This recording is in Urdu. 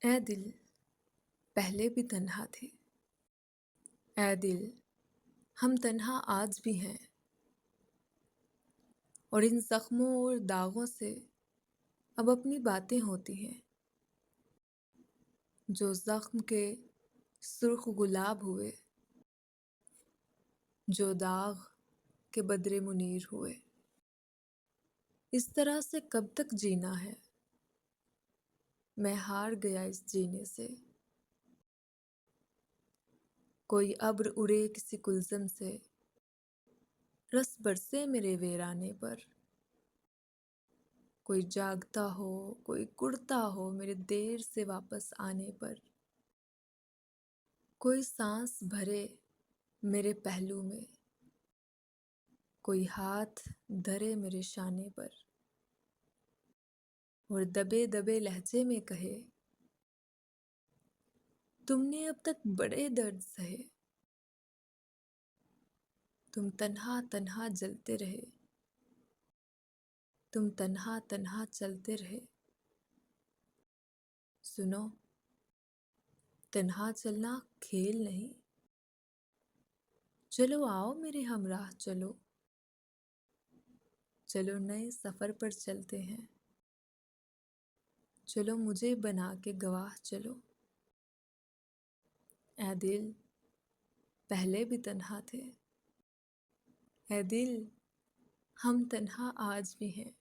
اے دل پہلے بھی تنہا تھے، اے دل ہم تنہا آج بھی ہیں، اور ان زخموں اور داغوں سے اب اپنی باتیں ہوتی ہیں، جو زخم کے سرخ گلاب ہوئے، جو داغ کے بدرے منیر ہوئے۔ اس طرح سے کب تک جینا ہے؟ میں ہار گیا اس جینے سے۔ کوئی ابر اڑے کسی گلزم سے، رس برسے میرے ویرانے پر۔ کوئی جاگتا ہو، کوئی کڑتا ہو میرے دیر سے واپس آنے پر۔ کوئی سانس بھرے میرے پہلو میں، کوئی ہاتھ دھرے میرے شانے پر، اور دبے دبے لہجے میں کہے تم نے اب تک بڑے درد سہے، تم تنہا تنہا جلتے رہے، تم تنہا تنہا چلتے رہے۔ سنو، تنہا چلنا کھیل نہیں، چلو آؤ میرے ہمراہ چلو، چلو نئے سفر پر چلتے ہیں، چلو مجھے بنا کے گواہ چلو۔ اے دل پہلے بھی تنہا تھے، اے دل ہم تنہا آج بھی ہیں۔